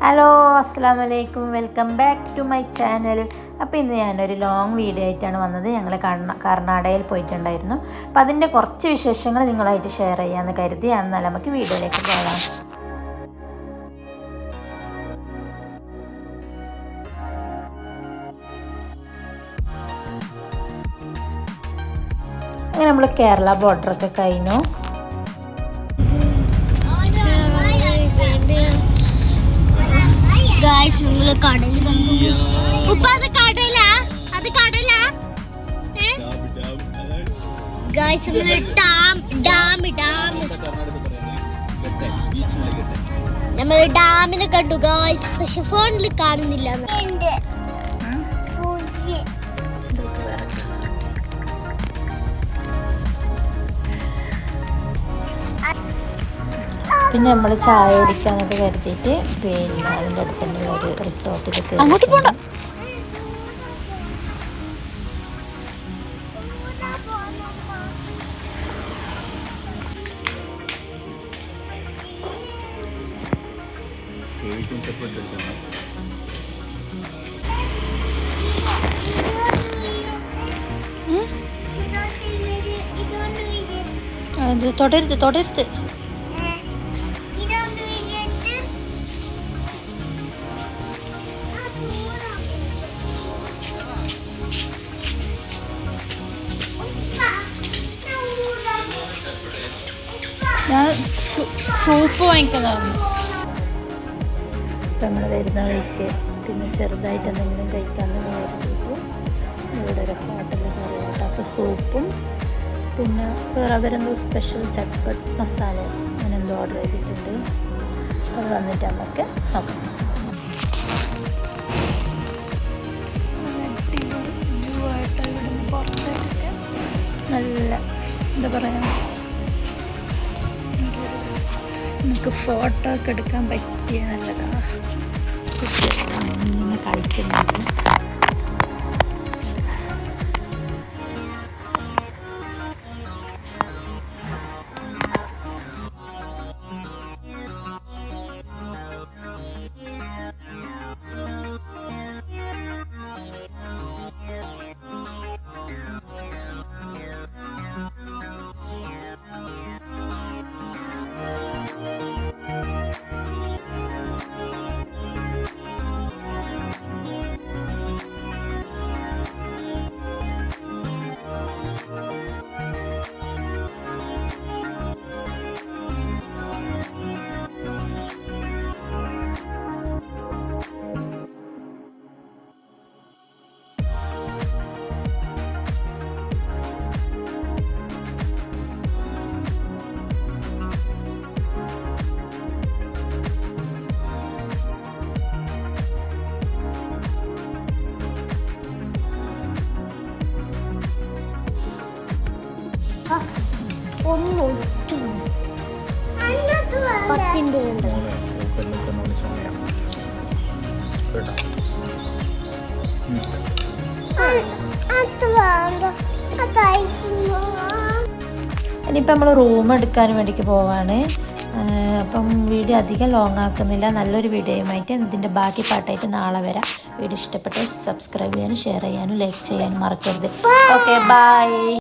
Hello അസ്സലാമു അലൈക്കും, welcome back to my channel. അപ്പോൾ ഇന്ന് ഞാനൊരു ലോങ് വീഡിയോ ആയിട്ടാണ് വന്നത്. ഞങ്ങൾ കർണാടകയിൽ പോയിട്ടുണ്ടായിരുന്നു. അപ്പോൾ അതിൻ്റെ കുറച്ച് വിശേഷങ്ങൾ നിങ്ങളായിട്ട് ഷെയർ ചെയ്യാമെന്ന് കരുതി. എന്നാൽ നമുക്ക് വീഡിയോയിലേക്ക് പോകാം. അങ്ങനെ നമ്മൾ കേരള ബോർഡറൊക്കെ കഴിഞ്ഞു. ഗായ്സ് നമ്മൾ കടൽ കണ്ടു. ഉപ്പ അത് കടലാ? അത് കടലാ? ഗായ്സ് നമ്മൾ നമ്മൾ ഡാമിനെ കണ്ടു ഗായ്സ്. പക്ഷെ ഫോണിൽ കാണുന്നില്ല. പിന്നെ നമ്മൾ ചായ കുടിക്കാനൊക്കെ കരുതിയിട്ട് പിന്നെ അതിൻ്റെ അടുത്ത് തന്നെ ഒരു റിസോർട്ടിലേക്ക് തുടരുത് ഞാൻ സൂപ്പ് വാങ്ങിക്കുന്നതാണ്. ഇപ്പം നമ്മൾ വരുന്ന വഴിക്ക് പിന്നെ ചെറുതായിട്ട് എന്തെങ്കിലും കഴിക്കാമെന്ന് കരുതിയിട്ട് ഇവിടെ ഒരു ഹോട്ടലിൽ കയറിയിട്ട് അപ്പോൾ സൂപ്പും പിന്നെ വേറെ അവരെന്തോ സ്പെഷ്യൽ ചട്ട്പട്ട് മസാല അങ്ങനെ എന്തോ ഓർഡർ ചെയ്തിട്ടുണ്ട്. അത് വന്നിട്ട് നമുക്ക് നോക്കാം. നല്ല എന്താ പറയുക, നമുക്ക് ഫോട്ടോ ഒക്കെ എടുക്കാൻ പറ്റിയ നല്ലതാണ്. ഇങ്ങനെ കളിക്കുന്നുണ്ട്. ഇനിയിപ്പോൾ നമ്മൾ റൂം എടുക്കാൻ വേണ്ടിക്ക് പോവാണ്. അപ്പം വീഡിയോ അധികം ലോങ് ആക്കുന്നില്ല. നല്ലൊരു വീഡിയോയുമായിട്ട് ഇതിൻ്റെ ബാക്കി പാട്ടായിട്ട് നാളെ വരാം. വീഡിയോ ഇഷ്ടപ്പെട്ടാൽ സബ്സ്ക്രൈബ് ചെയ്യാനും ഷെയർ ചെയ്യാനും ലൈക്ക് ചെയ്യാനും മറക്കരുത്. Okay, by.